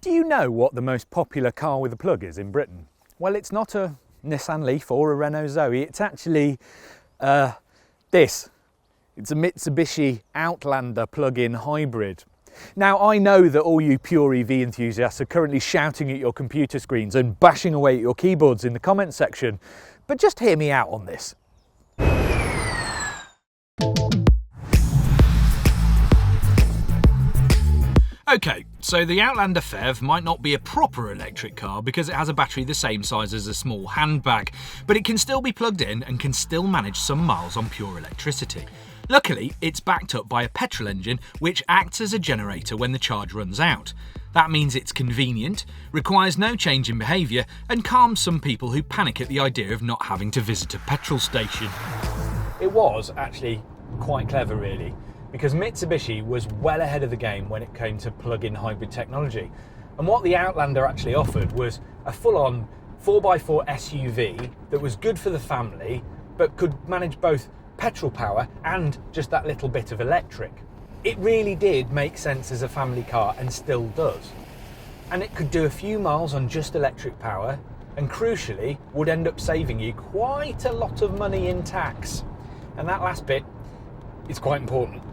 Do you know what the most popular car with a plug is in Britain? Well, it's not a Nissan Leaf or a Renault Zoe, it's actually this. It's a Mitsubishi Outlander plug-in hybrid. Now, I know that all you pure EV enthusiasts are currently shouting at your computer screens and bashing away at your keyboards in the comments section, but just hear me out on this. Okay, so the Outlander PHEV might not be a proper electric car because it has a battery the same size as a small handbag, but it can still be plugged in and can still manage some miles on pure electricity. Luckily, it's backed up by a petrol engine which acts as a generator when the charge runs out. That means it's convenient, requires no change in behaviour, and calms some people who panic at the idea of not having to visit a petrol station. It was actually quite clever, really, because Mitsubishi was well ahead of the game when it came to plug-in hybrid technology. And what the Outlander actually offered was a full-on 4x4 SUV that was good for the family, but could manage both petrol power and just that little bit of electric. It really did make sense as a family car and still does. And it could do a few miles on just electric power, and crucially would end up saving you quite a lot of money in tax. And that last bit is quite important.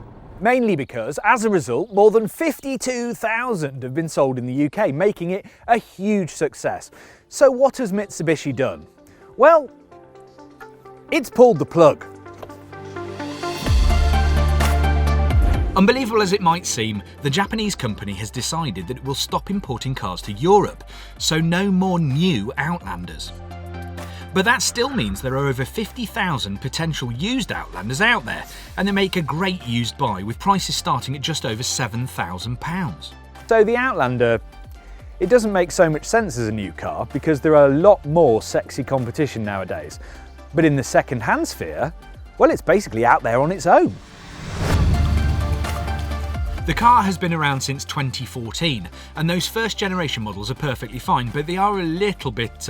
Mainly because, as a result, more than 52,000 have been sold in the UK, making it a huge success. So what has Mitsubishi done? Well, it's pulled the plug. Unbelievable as it might seem, the Japanese company has decided that it will stop importing cars to Europe, so no more new Outlanders. But that still means there are over 50,000 potential used Outlanders out there, and they make a great used buy with prices starting at just over £7,000. So the Outlander, it doesn't make so much sense as a new car because there are a lot more sexy competition nowadays. But in the second-hand sphere, well, it's basically out there on its own. The car has been around since 2014, and those first generation models are perfectly fine, but they are a little bit,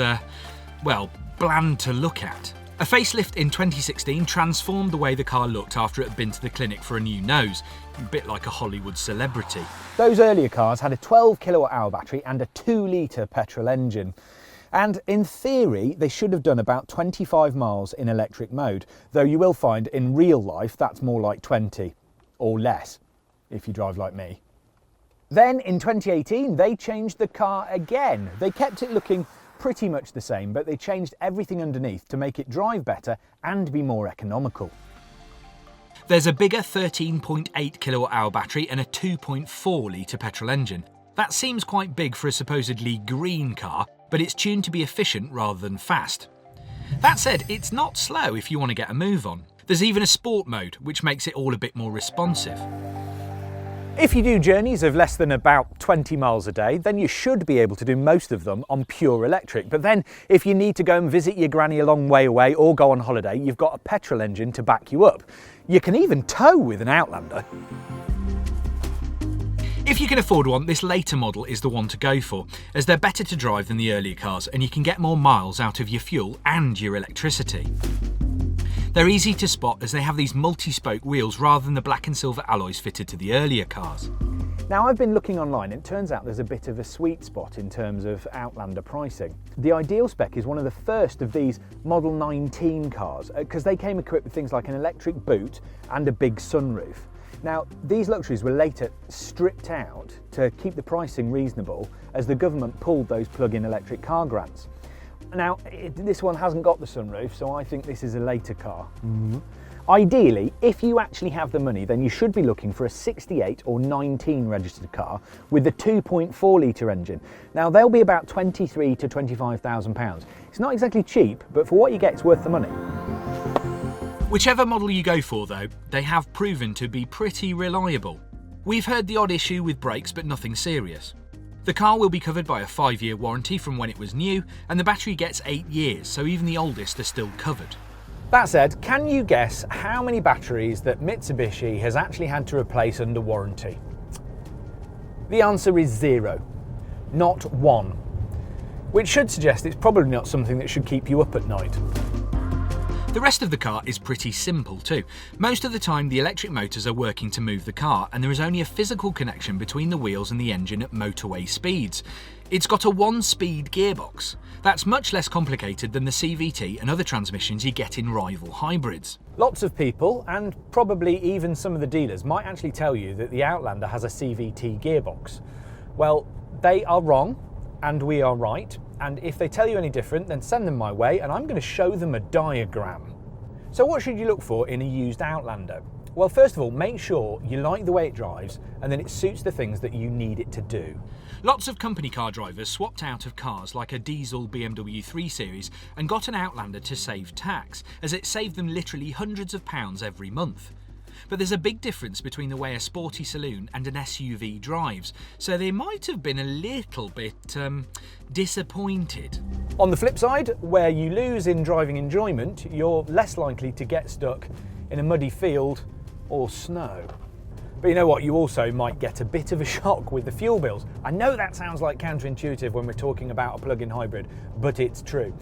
well, bland to look at. A facelift in 2016 transformed the way the car looked after it had been to the clinic for a new nose, a bit like a Hollywood celebrity. Those earlier cars had a 12 kilowatt-hour battery and a 2-litre petrol engine. And in theory, they should have done about 25 miles in electric mode, though you will find in real life that's more like 20 or less, if you drive like me. Then in 2018, they changed the car again. They kept it looking pretty much the same, but they changed everything underneath to make it drive better and be more economical. There's a bigger 13.8 kilowatt-hour battery and a 2.4 litre petrol engine. That seems quite big for a supposedly green car, but it's tuned to be efficient rather than fast. That said, it's not slow if you want to get a move on. There's even a sport mode, which makes it all a bit more responsive. If you do journeys of less than about 20 miles a day, then you should be able to do most of them on pure electric. But then if you need to go and visit your granny a long way away or go on holiday, you've got a petrol engine to back you up. You can even tow with an Outlander. If you can afford one, this later model is the one to go for, as they're better to drive than the earlier cars and you can get more miles out of your fuel and your electricity. They're easy to spot as they have these multi-spoke wheels rather than the black and silver alloys fitted to the earlier cars. Now, I've been looking online and it turns out there's a bit of a sweet spot in terms of Outlander pricing. The ideal spec is one of the first of these Model 19 cars because they came equipped with things like an electric boot and a big sunroof. Now, these luxuries were later stripped out to keep the pricing reasonable as the government pulled those plug-in electric car grants. Now, this one hasn't got the sunroof, so I think this is a later car. Ideally, if you actually have the money, then you should be looking for a 68 or 19 registered car with the 2.4 litre engine. Now, they'll be about £23,000 to £25,000. It's not exactly cheap, but for what you get, it's worth the money. Whichever model you go for, though, they have proven to be pretty reliable. We've heard the odd issue with brakes, but nothing serious. The car will be covered by a 5-year warranty from when it was new, and the battery gets 8 years, so even the oldest are still covered. That said, can you guess how many batteries that Mitsubishi has actually had to replace under warranty? The answer is 0. Not one. Which should suggest it's probably not something that should keep you up at night. The rest of the car is pretty simple too. Most of the time the electric motors are working to move the car, and there is only a physical connection between the wheels and the engine at motorway speeds. It's got a 1-speed gearbox. That's much less complicated than the CVT and other transmissions you get in rival hybrids. Lots of people, and probably even some of the dealers, might actually tell you that the Outlander has a CVT gearbox. Well, they are wrong and we are right, and if they tell you any different, then send them my way and I'm going to show them a diagram. So what should you look for in a used Outlander? Well, first of all, make sure you like the way it drives and then it suits the things that you need it to do. Lots of company car drivers swapped out of cars like a diesel BMW 3 Series and got an Outlander to save tax, as it saved them literally hundreds of pounds every month. But there's a big difference between the way a sporty saloon and an SUV drives, so they might have been a little bit disappointed. On the flip side, where you lose in driving enjoyment, you're less likely to get stuck in a muddy field or snow. But you know what, you also might get a bit of a shock with the fuel bills. I know that sounds like counterintuitive when we're talking about a plug-in hybrid, but it's true.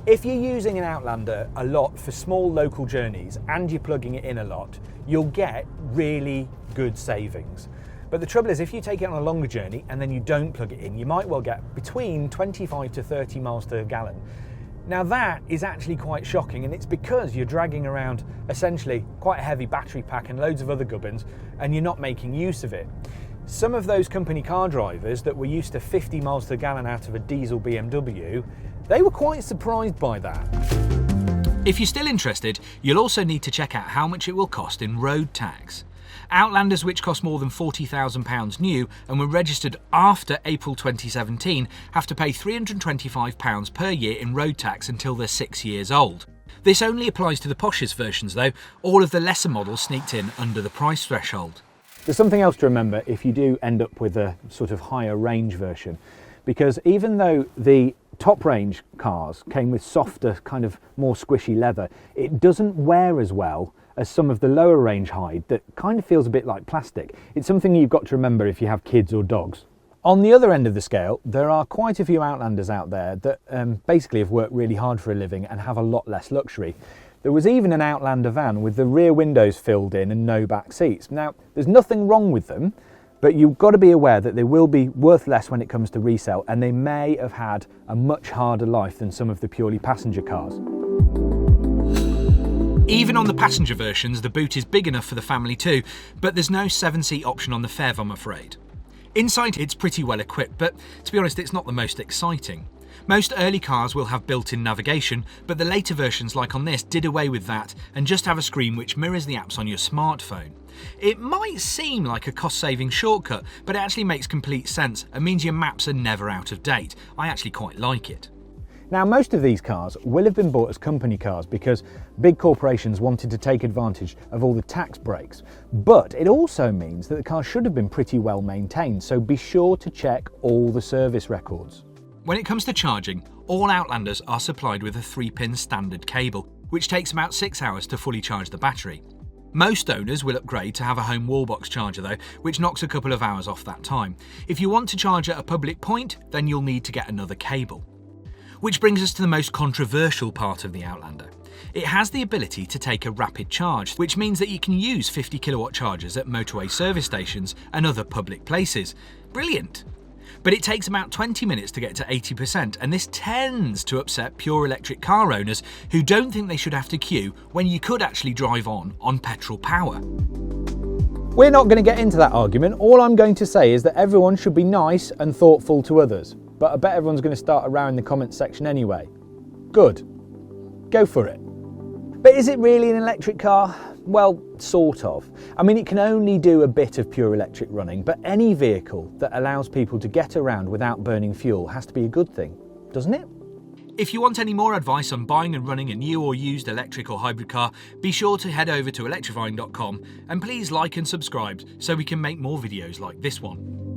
If you're using an Outlander a lot for small local journeys and you're plugging it in a lot, you'll get really good savings. But the trouble is, if you take it on a longer journey and then you don't plug it in, you might well get between 25 to 30 miles per gallon. Now that is actually quite shocking, and it's because you're dragging around essentially quite a heavy battery pack and loads of other gubbins and you're not making use of it. Some of those company car drivers that were used to 50 miles per gallon out of a diesel BMW, they were quite surprised by that. If you're still interested, you'll also need to check out how much it will cost in road tax. Outlanders which cost more than £40,000 new and were registered after April 2017 have to pay £325 per year in road tax until they're 6 years old. This only applies to the poshest versions though. All of the lesser models sneaked in under the price threshold. There's something else to remember if you do end up with a sort of higher range version, because even though the top range cars came with softer, kind of more squishy leather, it doesn't wear as well as some of the lower range hide that kind of feels a bit like plastic. It's something you've got to remember if you have kids or dogs. On the other end of the scale, there are quite a few Outlanders out there that basically have worked really hard for a living and have a lot less luxury. There was even an Outlander van with the rear windows filled in and no back seats. Now, there's nothing wrong with them, but you've got to be aware that they will be worth less when it comes to resale, and they may have had a much harder life than some of the purely passenger cars. Even on the passenger versions, the boot is big enough for the family too, but there's no 7-seat option on the PHEV, I'm afraid. Inside it's pretty well equipped, but to be honest, it's not the most exciting. Most early cars will have built-in navigation, but the later versions like on this did away with that and just have a screen which mirrors the apps on your smartphone. It might seem like a cost-saving shortcut, but it actually makes complete sense and means your maps are never out of date. I actually quite like it. Now, most of these cars will have been bought as company cars because big corporations wanted to take advantage of all the tax breaks. But it also means that the car should have been pretty well maintained, so be sure to check all the service records. When it comes to charging, all Outlanders are supplied with a 3-pin standard cable, which takes about 6 hours to fully charge the battery. Most owners will upgrade to have a home wallbox charger though, which knocks a couple of hours off that time. If you want to charge at a public point, then you'll need to get another cable. Which brings us to the most controversial part of the Outlander. It has the ability to take a rapid charge, which means that you can use 50 kilowatt chargers at motorway service stations and other public places. Brilliant! But it takes about 20 minutes to get to 80%, and this tends to upset pure electric car owners who don't think they should have to queue when you could actually drive on petrol power. We're not going to get into that argument. All I'm going to say is that everyone should be nice and thoughtful to others. But I bet everyone's going to start a row in the comments section anyway. Good. Go for it. But is it really an electric car? Well, sort of. I mean, it can only do a bit of pure electric running, but any vehicle that allows people to get around without burning fuel has to be a good thing, doesn't it? If you want any more advice on buying and running a new or used electric or hybrid car, be sure to head over to electrifying.com and please like and subscribe so we can make more videos like this one.